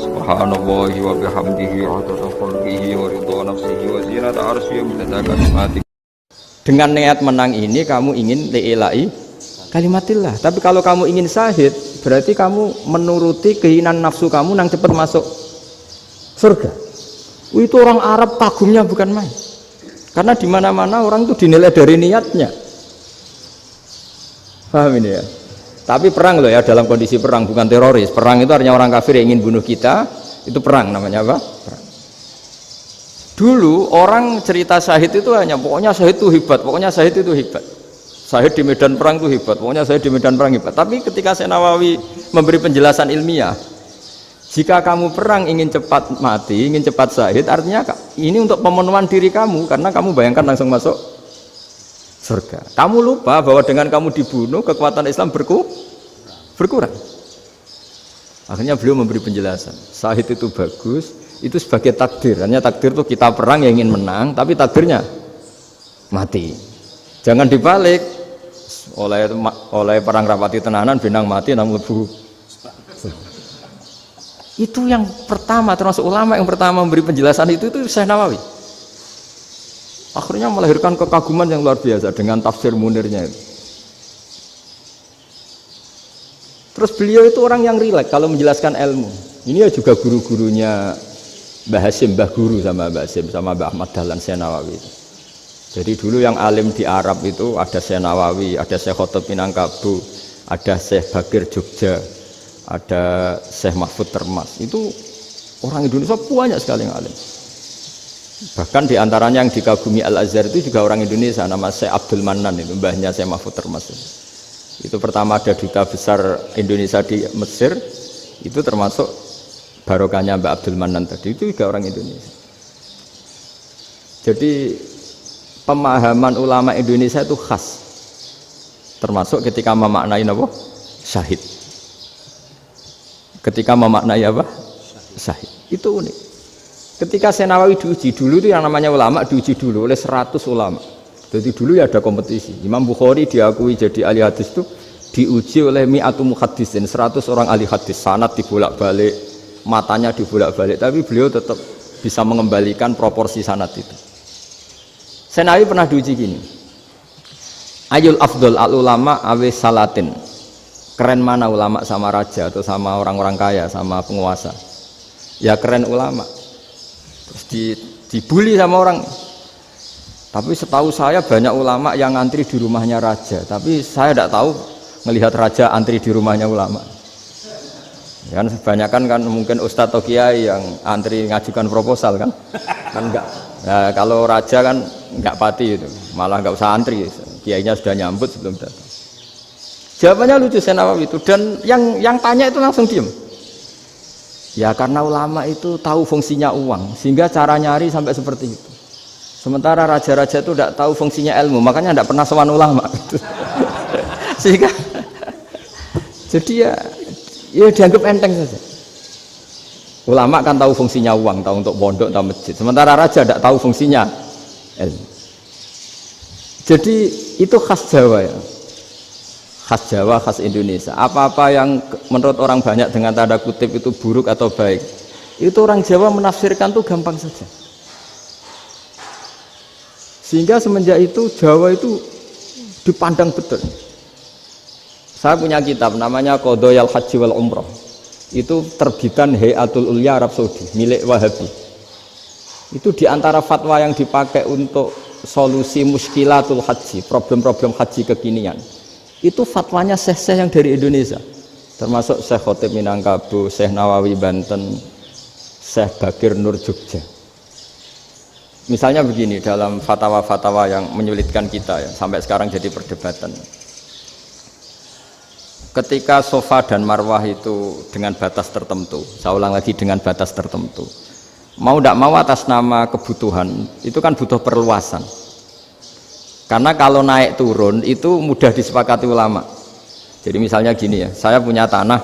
Subhanallahi wa bihamdihi adada khalqihi wa ridha nafsihi wa zinata arsyihi wa midada kalimatihi. Dengan niat menang ini kamu ingin li'ilai kalimatillah. Tapi kalau kamu ingin syahid, berarti kamu menuruti keinginan nafsu kamu nang cepat masuk surga. Itu orang Arab kagumnya bukan main. Karena di mana-mana orang itu dinilai dari niatnya. Paham ini ya? Tapi perang loh ya, dalam kondisi perang, bukan teroris. Perang itu artinya orang kafir yang ingin bunuh kita, itu perang namanya apa? Perang. Dulu orang cerita syahid itu hanya pokoknya syahid itu hebat, pokoknya syahid itu hebat. Syahid di medan perang itu hebat, pokoknya syahid di medan perang hebat. Tapi ketika Syekh Nawawi memberi penjelasan ilmiah, jika kamu perang ingin cepat mati, ingin cepat syahid, artinya ini untuk pemenuhan diri kamu, karena kamu bayangkan langsung masuk surga. Kamu lupa bahwa dengan kamu dibunuh, kekuatan Islam berkurang. Akhirnya beliau memberi penjelasan, syahid itu bagus, itu sebagai takdir. Hanya takdir itu kita perang yang ingin menang, tapi takdirnya mati. Jangan dibalik, oleh perang rapati tenanan, benang mati, namun lebu. Itu yang pertama, termasuk ulama yang pertama memberi penjelasan itu Syekh Nawawi. Akhirnya melahirkan kekaguman yang luar biasa dengan tafsir Munirnya itu. Terus beliau itu orang yang rileks kalau menjelaskan ilmu. Ini ya juga guru-gurunya Mbah Hasyim, Mbah Guru sama Mbah Hasyim sama Mbah Ahmad Dahlan Syekh Nawawi itu. Jadi dulu yang alim di Arab itu ada Syekh Nawawi, ada Syekh Khotib Minangkabau, ada Syekh Bakir Jogja, ada Syekh Mahfud Termas. Itu orang Indonesia banyak sekali yang alim. Bahkan diantaranya yang dikagumi Al-Azhar itu juga orang Indonesia, nama Syekh Abdul Manan, itu mbahnya Syekh Mahfud Termas. Itu pertama ada duta besar Indonesia di Mesir, itu termasuk barokahnya Mbak Abdul Manan tadi, itu juga orang Indonesia. Jadi pemahaman ulama Indonesia itu khas, termasuk ketika memaknai apa? Syahid. Ketika memaknai apa? Syahid. Itu unik. Ketika Syekh Nawawi diuji dulu itu yang namanya ulama diuji dulu oleh 100 ulama. Jadi dulu ya ada kompetisi. Imam Bukhari diakui jadi ahli hadis itu diuji oleh mi'atu muhaddisin, 100 orang ahli hadis, sanad dibolak-balik, matanya dibolak-balik, tapi beliau tetap bisa mengembalikan proporsi sanad itu. Syekh Nawawi pernah diuji gini. Ayul afdol al ulama awe salatin. Keren mana ulama sama raja atau sama orang-orang kaya, sama penguasa? Ya keren ulama. Terus dibully sama orang. Tapi setahu saya banyak ulama yang antri di rumahnya raja, tapi saya tidak tahu melihat raja antri di rumahnya ulama. Kan kebanyakan kan mungkin ustadz atau kiai yang antri ngajukan proposal kan enggak. Nah, kalau raja kan enggak pati itu, malah enggak usah antri, kiainya sudah nyambut sebelum datang. Jawabannya lucu Syekh Nawawi itu, dan yang tanya itu langsung diem. Ya karena ulama itu tahu fungsinya uang, sehingga cara nyari sampai seperti itu. Sementara raja-raja itu tidak tahu fungsinya ilmu, makanya tidak pernah sowan ulama. Sehingga jadi ya dianggap enteng saja. Ulama kan tahu fungsinya uang, tahu untuk pondok, tahu masjid. Sementara raja tidak tahu fungsinya ilmu. Jadi itu khas Jawa ya. Khas Jawa, khas Indonesia. Apa-apa yang menurut orang banyak dengan tanda kutip itu buruk atau baik, itu orang Jawa menafsirkan tuh gampang saja. Sehingga semenjak itu Jawa itu dipandang betul. Saya punya kitab namanya Qadhayal Haji wal Umrah. Itu terbitan Hayatul Ulya Arab Saudi, milik Wahabi. Itu diantara fatwa yang dipakai untuk solusi muskilatul haji, problem-problem haji kekinian. Itu fatwanya syekh-syekh yang dari Indonesia, termasuk Syekh Khotib Minangkabau, Syekh Nawawi Banten, Syekh Bakir Nur Jogja. Misalnya begini, dalam fatwa-fatwa yang menyulitkan kita ya, sampai sekarang jadi perdebatan. Ketika Safa dan Marwah itu dengan batas tertentu, saya ulang lagi dengan batas tertentu, mau tidak mau atas nama kebutuhan, itu kan butuh perluasan. Karena kalau naik turun itu mudah disepakati ulama. Jadi misalnya gini ya, saya punya tanah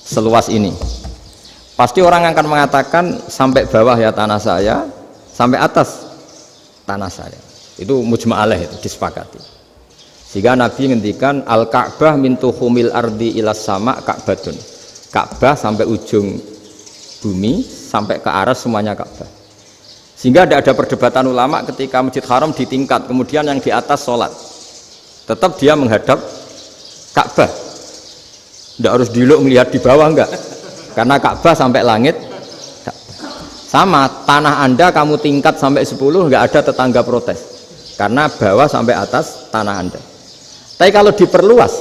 seluas ini. Pasti orang akan mengatakan sampai bawah ya tanah saya, sampai atas tanah saya. Itu mujma' alaih, itu disepakati. Sehingga Nabi ngendikan Al-Ka'bah min tuhumil ardi ilas sama Ka'batun. Ka'bah sampai ujung bumi sampai ke aras semuanya Ka'bah. Sehingga tidak ada perdebatan ulama ketika Masjid Haram di tingkat, kemudian yang di atas sholat, tetap dia menghadap Ka'bah. Tidak harus diluk melihat di bawah, enggak, karena Ka'bah sampai langit. Sama, tanah Anda kamu tingkat sampai 10, enggak ada tetangga protes, karena bawah sampai atas tanah Anda. Tapi kalau diperluas,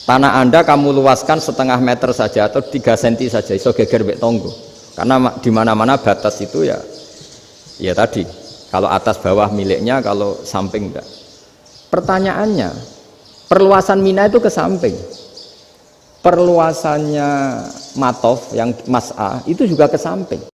tanah Anda kamu luaskan setengah meter saja atau 3 cm saja, iso geger mbek tonggo. Karena di mana-mana batas itu ya tadi, kalau atas bawah miliknya, kalau samping enggak. Pertanyaannya, perluasan Mina itu ke samping, perluasannya Matof yang Mas'ah itu juga ke samping.